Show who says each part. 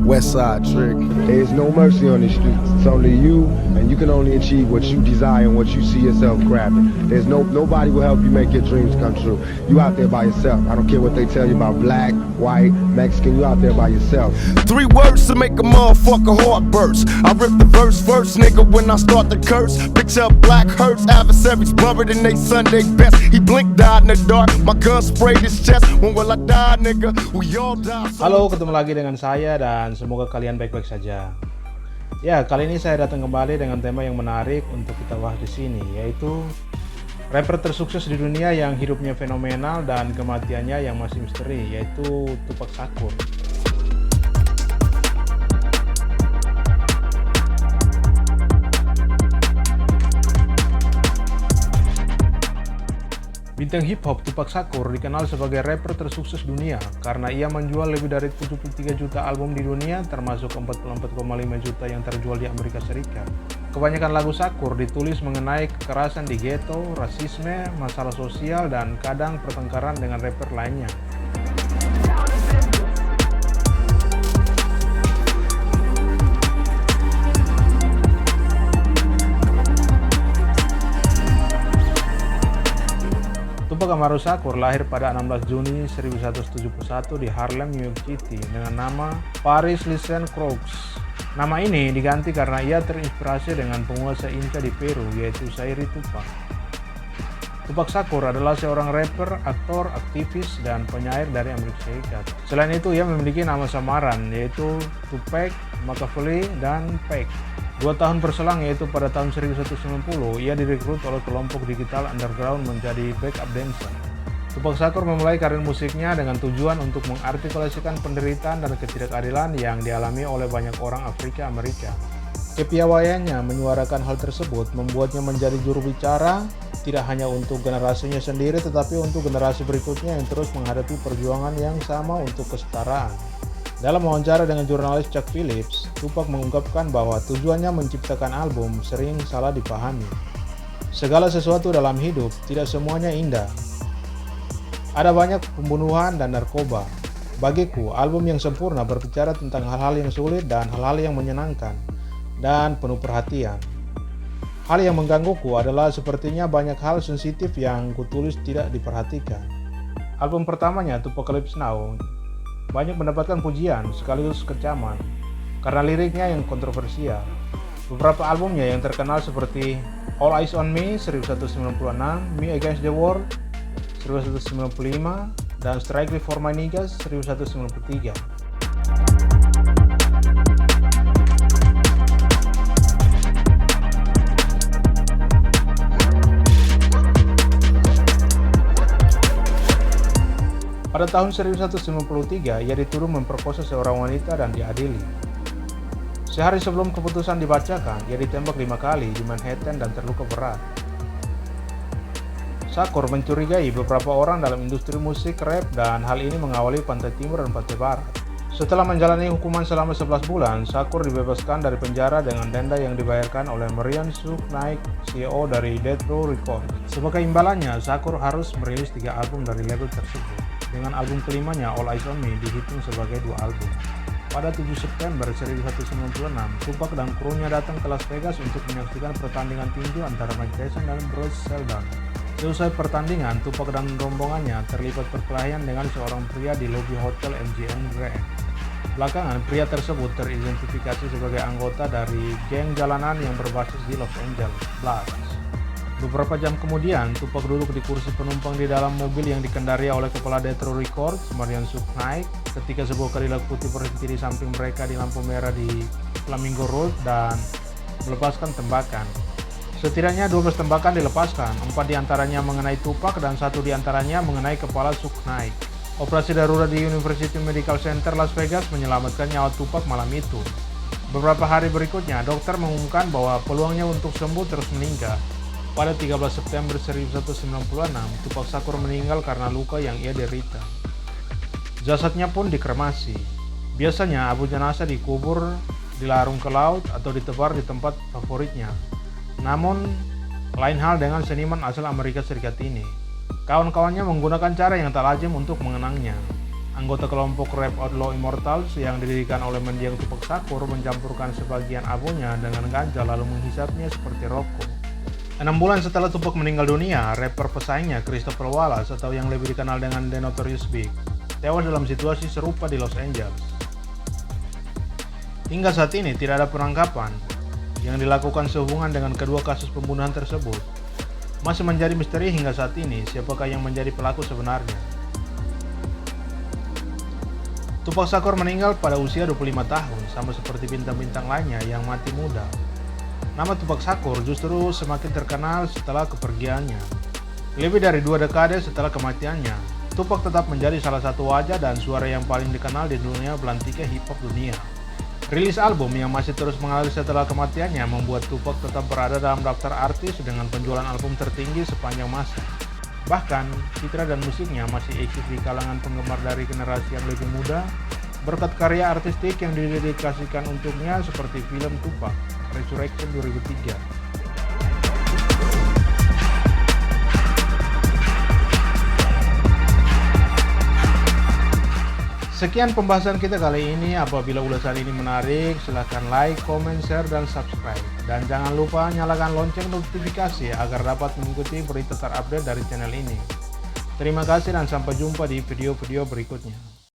Speaker 1: West Side Trick.
Speaker 2: There is no mercy on these streets. It's only you, and you can only achieve what you desire and what you see yourself grabbing. There's nobody will help you make your dreams come true. You out there by yourself. I don't care what they tell you about black, white, Mexican. You out there by yourself.
Speaker 1: 3 words to make a motherfucker heart burst. I rip the verse first, nigga, when I start to curse. Picture black hurts, adversaries buried in they Sunday best. He blinked, died in the dark. My gun sprayed his chest. When will I die, nigga? We all die.
Speaker 3: Halo, ketemu lagi dengan saya dan semoga kalian baik-baik saja. Ya, kali ini saya datang kembali dengan tema yang menarik untuk kita bahas di sini, yaitu rapper tersukses di dunia yang hidupnya fenomenal dan kematiannya yang masih misteri, yaitu Tupac Shakur. Bintang hip hop Tupac Shakur dikenal sebagai rapper tersukses dunia karena ia menjual lebih dari 73 juta album di dunia, termasuk 44,5 juta yang terjual di Amerika Serikat. Kebanyakan lagu Shakur ditulis mengenai kekerasan di ghetto, rasisme, masalah sosial, dan kadang pertengkaran dengan rapper lainnya. Tupac Amaru Shakur lahir pada 16 Juni 1971 di Harlem, New York City dengan nama Paris Lycenne Crooks. Nama ini diganti karena ia terinspirasi dengan penguasa Inca di Peru, yaitu Sairi Tupac. Tupac Shakur adalah seorang rapper, aktor, aktivis, dan penyair dari Amerika Serikat. Selain itu, ia memiliki nama samaran, yaitu Tupac, Machiavelli, dan Pac. 2 tahun berselang, yaitu pada tahun 1990, ia direkrut oleh kelompok digital underground menjadi backup dancer. Tupac Shakur memulai karir musiknya dengan tujuan untuk mengartikulasikan penderitaan dan ketidakadilan yang dialami oleh banyak orang Afrika Amerika. Kepiawaiannya menyuarakan hal tersebut membuatnya menjadi juru bicara tidak hanya untuk generasinya sendiri tetapi untuk generasi berikutnya yang terus menghadapi perjuangan yang sama untuk kesetaraan. Dalam wawancara dengan jurnalis Chuck Phillips, Tupac mengungkapkan bahwa tujuannya menciptakan album sering salah dipahami. Segala sesuatu dalam hidup tidak semuanya indah. Ada banyak pembunuhan dan narkoba. Bagiku, album yang sempurna berbicara tentang hal-hal yang sulit dan hal-hal yang menyenangkan dan penuh perhatian. Hal yang menggangguku adalah sepertinya banyak hal sensitif yang kutulis tidak diperhatikan. Album pertamanya, Tupacalypse Now, banyak mendapatkan pujian sekaligus kecaman karena liriknya yang kontroversial. Beberapa albumnya yang terkenal seperti All Eyes on Me 1996, Me Against the World 1995, dan Strictly for My Niggas 1993. Pada tahun 1993, ia dituduh memperkosa seorang wanita dan diadili. Sehari sebelum keputusan dibacakan, ia ditembak 5 kali di Manhattan dan terluka berat. Shakur mencurigai beberapa orang dalam industri musik rap dan hal ini mengawali Pantai Timur dan Pantai Barat. Setelah menjalani hukuman selama 11 bulan, Shakur dibebaskan dari penjara dengan denda yang dibayarkan oleh Marion Suge Knight, CEO dari Death Row Records. Sebagai imbalannya, Shakur harus merilis 3 album dari label tersebut. Dengan album kelimanya, All Eyes on Me, dihitung sebagai 2 album. Pada 7 September 1996, Tupac dan krunya datang ke Las Vegas untuk menyaksikan pertandingan tinju antara Mike Tyson dan Bruce Seldon. Seusai pertandingan, Tupac dan rombongannya terlibat perkelahian dengan seorang pria di lobi hotel MGM Grand. Belakangan, pria tersebut teridentifikasi sebagai anggota dari geng jalanan yang berbasis di Los Angeles, Bloods. Beberapa jam kemudian, Tupac duduk di kursi penumpang di dalam mobil yang dikendarai oleh kepala Death Row Records, Marion Suge Knight, ketika sebuah Cadillac putih berhenti di samping mereka di lampu merah di Flamingo Road dan melepaskan tembakan. Setidaknya 12 tembakan dilepaskan, 4 diantaranya mengenai Tupac dan 1 diantaranya mengenai kepala Suge Knight. Operasi darurat di University Medical Center Las Vegas menyelamatkan nyawa Tupac malam itu. Beberapa hari berikutnya, dokter mengumumkan bahwa peluangnya untuk sembuh terus meningkat. Pada 13 September 1996, Tupac Shakur meninggal karena luka yang ia derita. Jasadnya pun dikremasi. Biasanya abu jenazah dikubur, dilarung ke laut, atau ditebar di tempat favoritnya. Namun, lain hal dengan seniman asal Amerika Serikat ini. Kawan-kawannya menggunakan cara yang tak lazim untuk mengenangnya. Anggota kelompok rap Outlaw Immortals yang didirikan oleh mendiang Tupac Shakur mencampurkan sebagian abunya dengan ganja lalu menghisapnya seperti rokok. 6 bulan setelah Tupac meninggal dunia, rapper pesaingnya Christopher Wallace atau yang lebih dikenal dengan The Notorious Big tewas dalam situasi serupa di Los Angeles. Hingga saat ini tidak ada penangkapan yang dilakukan sehubungan dengan kedua kasus pembunuhan tersebut. Masih menjadi misteri hingga saat ini siapakah yang menjadi pelaku sebenarnya. Tupac Shakur meninggal pada usia 25 tahun, sama seperti bintang-bintang lainnya yang mati muda. Nama Tupac Shakur justru semakin terkenal setelah kepergiannya. Lebih dari 2 dekade setelah kematiannya, Tupac tetap menjadi salah satu wajah dan suara yang paling dikenal di dunia belantika hip-hop dunia. Rilis album yang masih terus mengalir setelah kematiannya membuat Tupac tetap berada dalam daftar artis dengan penjualan album tertinggi sepanjang masa. Bahkan, citra dan musiknya masih eksis di kalangan penggemar dari generasi yang lebih muda berkat karya artistik yang didedikasikan untuknya seperti film Tupac, Resurrection 2003. Sekian pembahasan kita kali ini. Apabila ulasan ini menarik, silahkan like, comment, share, dan subscribe. Dan jangan lupa nyalakan lonceng notifikasi agar dapat mengikuti berita terupdate dari channel ini. Terima kasih dan sampai jumpa di video-video berikutnya.